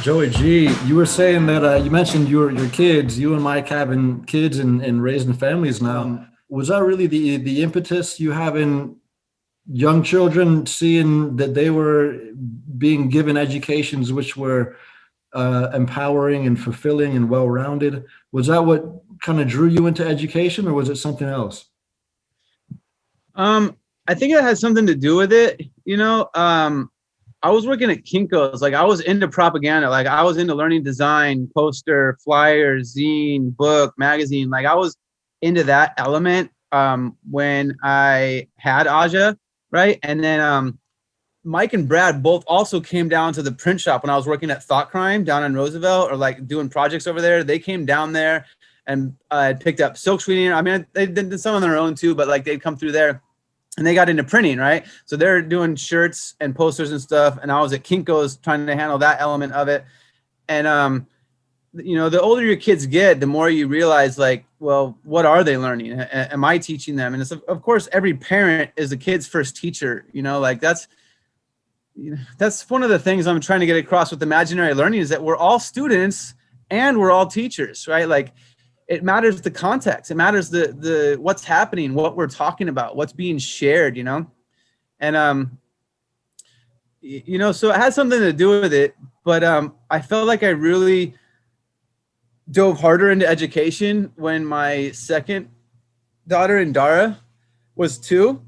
Joey G, you were saying that you mentioned your kids, you and Mike having kids and raising families now. Was that really the impetus you having young children, seeing that they were being given educations which were empowering and fulfilling and well-rounded? Was that what kind of drew you into education, or was it something else? I think it has something to do with it. I was working at Kinko's. Like I was into propaganda. Like I was into learning design, poster, flyer, zine, book, magazine. Like I was into that element when I had Aja, right? And then Mike and Brad both also came down to the print shop when I was working at Thought Crime down in Roosevelt, or like doing projects over there. They came down there and picked up silk screening. I mean, they did some on their own too, but like they'd come through there. And they got into printing, right? So they're doing shirts and posters and stuff. And I was at Kinko's trying to handle that element of it. And, the older your kids get, the more you realize, like, well, what are they learning? Am I teaching them? And it's, of course, every parent is the kid's first teacher. Like that's one of the things I'm trying to get across with imaginary learning, is that we're all students and we're all teachers, right? Like, it matters the context. It matters the what's happening, what we're talking about, what's being shared, and so it has something to do with it. But I felt like I really dove harder into education when my second daughter, Indara, was 2,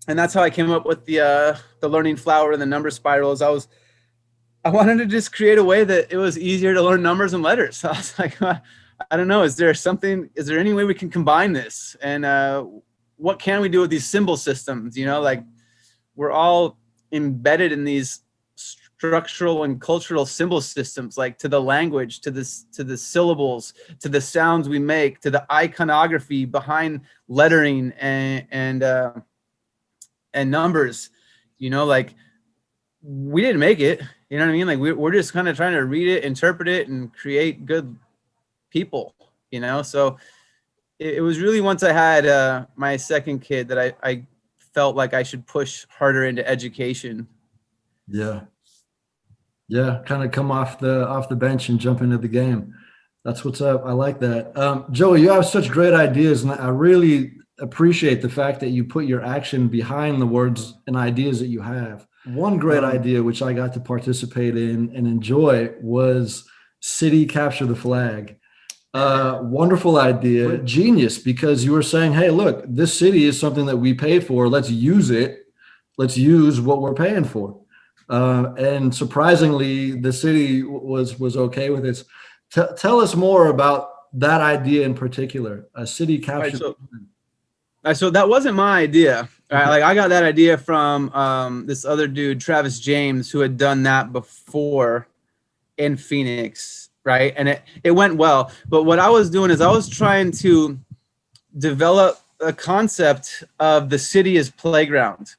and that's how I came up with the learning flower and the number spirals. I wanted to just create a way that it was easier to learn numbers and letters. So I was like, I don't know. Is there any way we can combine this? And what can we do with these symbol systems? Like we're all embedded in these structural and cultural symbol systems, like to the language, to the syllables, to the sounds we make, to the iconography behind lettering and numbers. Like we didn't make it. You know what I mean? Like we're just kind of trying to read it, interpret it, and create good people, so it was really once I had my second kid that I felt like I should push harder into education. Yeah, kind of come off the bench and jump into the game. That's what's up. I like that. Joey, you have such great ideas, and I really appreciate the fact that you put your action behind the words and ideas that you have. One great idea which I got to participate in and enjoy was City Capture the Flag. Wonderful idea, genius, because you were saying, hey, look, this city is something that we pay for. Let's use it. Let's use what we're paying for. And surprisingly, the city was okay with it. Tell us more about that idea in particular, a city capture. So that wasn't my idea. Right? Like I got that idea from this other dude, Travis James, who had done that before in Phoenix. Right. And it went well. But what I was doing is I was trying to develop a concept of the city as playground,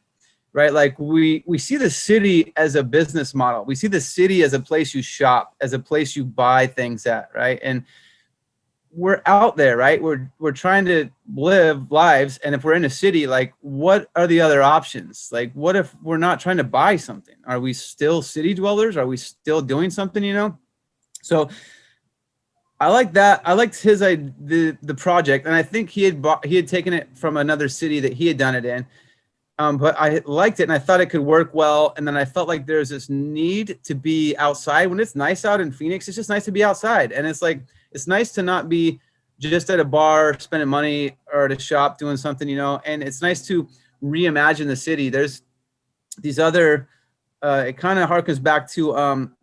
right? Like we see the city as a business model. We see the city as a place you shop, as a place you buy things at, right? And we're out there, right? We're trying to live lives. And if we're in a city, like what are the other options? Like what if we're not trying to buy something? Are we still city dwellers? Are we still doing something, So I like that. I liked the project, and I think he had taken it from another city that he had done it in. But I liked it, and I thought it could work well. And then I felt like there's this need to be outside. When it's nice out in Phoenix, it's just nice to be outside. And it's like, it's nice to not be just at a bar spending money or at a shop doing something, and it's nice to reimagine the city. There's these other, it kind of harkens back to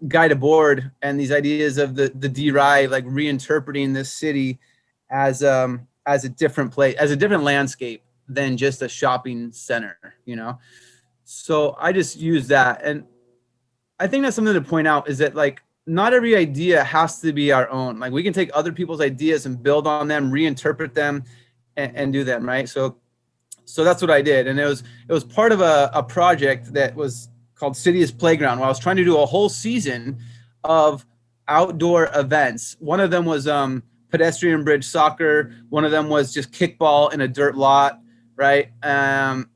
Guy Debord and these ideas of the DRI, like reinterpreting this city as a different place, as a different landscape than just a shopping center, So I just use that. And I think that's something to point out, is that like, not every idea has to be our own. Like we can take other people's ideas and build on them, reinterpret them and do them. Right. So that's what I did. And it was part of a project that was called City as Playground, where I was trying to do a whole season of outdoor events. One of them was pedestrian bridge soccer. One of them was just kickball in a dirt lot. Right. Man,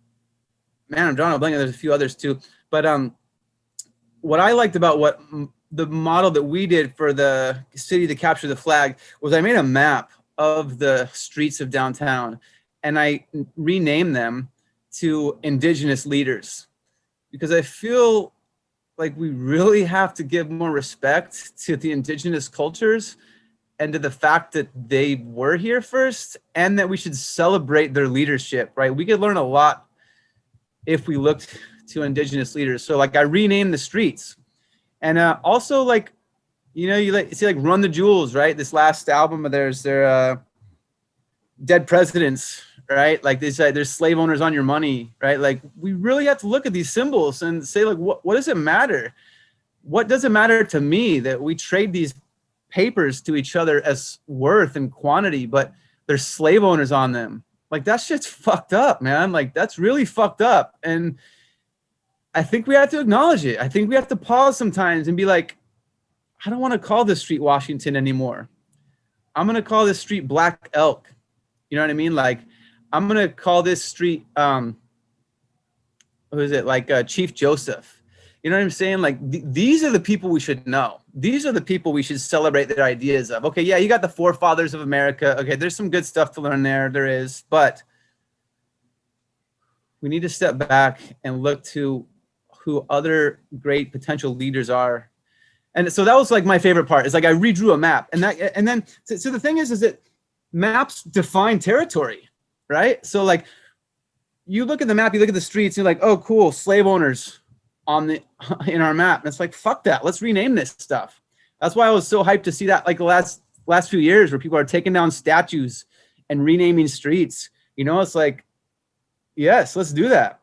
I'm drawing a blank. There's a few others too. But what I liked about what the model that we did for the city to capture the flag was I made a map of the streets of downtown and I renamed them to indigenous leaders, because I feel like we really have to give more respect to the indigenous cultures and to the fact that they were here first, and that we should celebrate their leadership, right? We could learn a lot if we looked to indigenous leaders. So like I renamed the streets. And also like, you see like Run the Jewels, right? This last album of theirs, they're Dead Presidents, right? Like they said, there's slave owners on your money, right? Like we really have to look at these symbols and say like, what does it matter? What does it matter to me that we trade these papers to each other as worth and quantity, but there's slave owners on them? Like that shit's fucked up, man. Like that's really fucked up. And I think we have to acknowledge it. I think we have to pause sometimes and be like, I don't want to call this street Washington anymore. I'm going to call this street Black Elk. You know what I mean? Like I'm going to call this street, who is it? Like Chief Joseph. You know what I'm saying? Like these are the people we should know. These are the people we should celebrate their ideas of. Okay, yeah, you got the forefathers of America. Okay, there's some good stuff to learn there. There is. But we need to step back and look to who other great potential leaders are. And so that was like my favorite part. Is like I redrew a map. And then so the thing is that maps define territory, right? So like you look at the map, you look at the streets, you're like, oh, cool, slave owners in our map. And it's like, fuck that. Let's rename this stuff. That's why I was so hyped to see that like the last few years where people are taking down statues and renaming streets. It's like, yes, let's do that.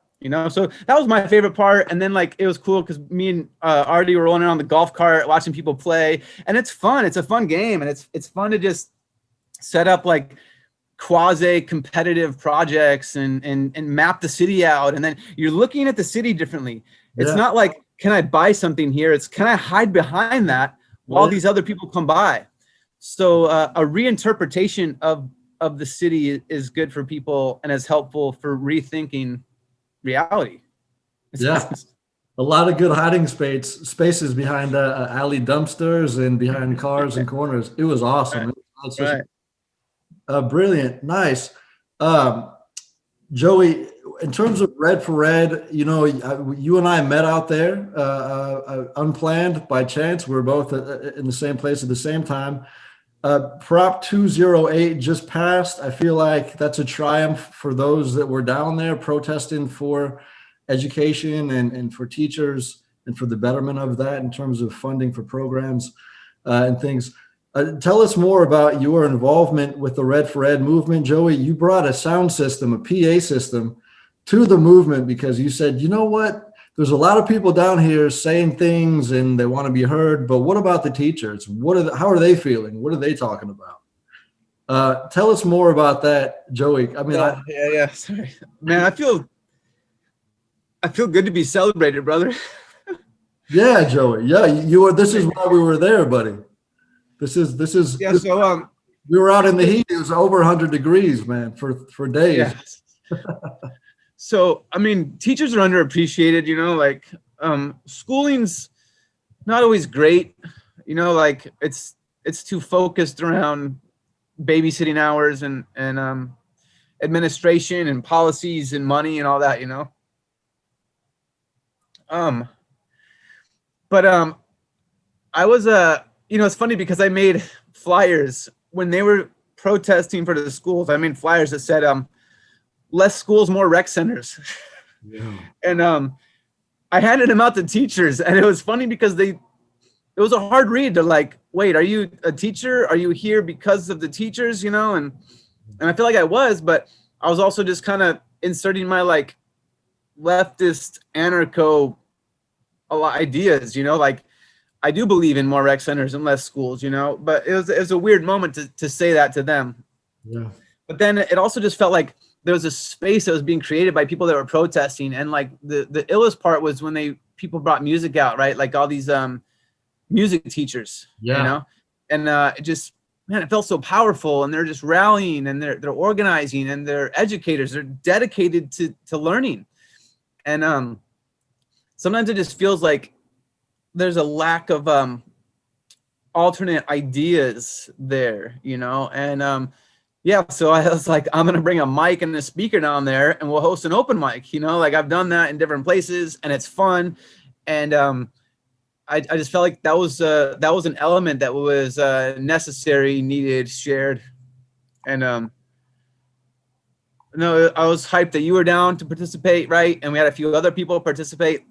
So that was my favorite part. And then like it was cool because me and Artie were rolling around the golf cart watching people play, and it's fun. It's a fun game, and it's fun to just set up like quasi competitive projects and map the city out, and then you're looking at the city differently. It's not like, can I buy something here? It's, can I hide behind that while these other people come by? So a reinterpretation of the city is good for people and is helpful for rethinking reality. Yeah. A lot of good hiding spaces behind alley dumpsters and behind cars and corners. It was awesome. Right. Brilliant. Nice. Joey, in terms of Red for Red, you and I met out there unplanned by chance. We were both in the same place at the same time. Prop 208 just passed. I feel like that's a triumph for those that were down there protesting for education and for teachers and for the betterment of that in terms of funding for programs and things. Tell us more about your involvement with the Red for Ed movement. Joey, you brought a sound system, a PA system to the movement because you said, you know what? There's a lot of people down here saying things and they want to be heard, but what about the teachers? How are they feeling? What are they talking about? Tell us more about that, Joey. I mean, yeah. Sorry, man. I feel good to be celebrated, brother. Yeah, Joey. Yeah, you were. This is why we were there, buddy. This is. Yeah. So we were out in the heat. It was over 100 degrees, man, for days. Yeah. So, I mean, teachers are underappreciated, like schooling's not always great, like it's too focused around babysitting hours and administration and policies and money and all that, But I was, it's funny because I made flyers when they were protesting for the schools. I made flyers that said, less schools, more rec centers. Yeah. And I handed them out to teachers, and it was funny because it was a hard read. They're like, wait, are you a teacher? Are you here because of the teachers? And I feel like I was, but I was also just kind of inserting my like leftist anarcho ideas, like I do believe in more rec centers and less schools, but it was a weird moment to say that to them. Yeah. But then it also just felt like there was a space that was being created by people that were protesting. And like the illest part was when people brought music out, right? Like all these music teachers, and it just, man, it felt so powerful. And they're just rallying and they're organizing and they're educators. They're dedicated to learning. And sometimes it just feels like there's a lack of alternate ideas there, and yeah, so I was like, I'm gonna bring a mic and a speaker down there and we'll host an open mic, like I've done that in different places and it's fun. And I just felt like that was an element that was necessary, needed, shared. And no, I was hyped that you were down to participate, right? And we had a few other people participate,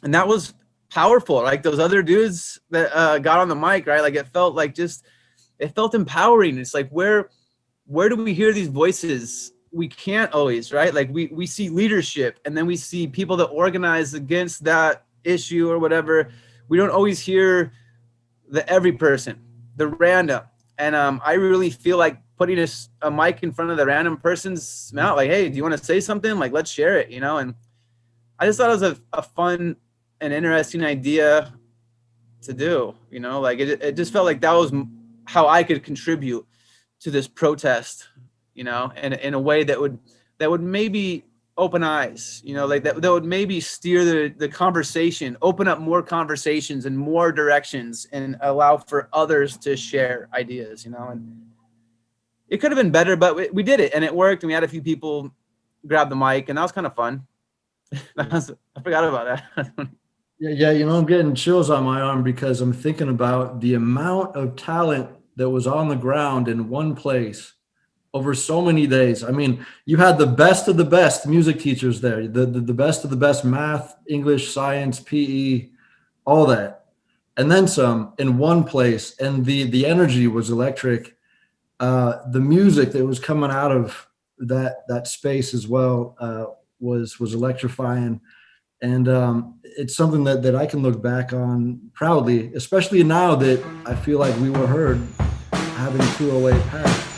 and that was powerful. Like those other dudes that got on the mic, right? Like it felt empowering. It's like, where do we hear these voices? We can't always, right? Like we see leadership, and then we see people that organize against that issue or whatever. We don't always hear the every person, the random. And I really feel like putting a mic in front of the random person's mouth, like, hey, do you want to say something? Like, let's share it, And I just thought it was a fun and interesting idea to do, Like it just felt like that was how I could contribute to this protest, and in a way that would maybe open eyes, like that would maybe steer the conversation, open up more conversations and more directions, and allow for others to share ideas, and it could have been better, but we did it and it worked, and we had a few people grab the mic, and that was kind of fun. I forgot about that. Yeah, I'm getting chills on my arm because I'm thinking about the amount of talent that was on the ground in one place over so many days. I mean, you had the best of the best music teachers there, the best of the best math, English, science, PE, all that, and then some in one place. And the energy was electric. The music that was coming out of that space as well was electrifying. And it's something that I can look back on proudly, especially now that I feel like we were heard having 208 passed.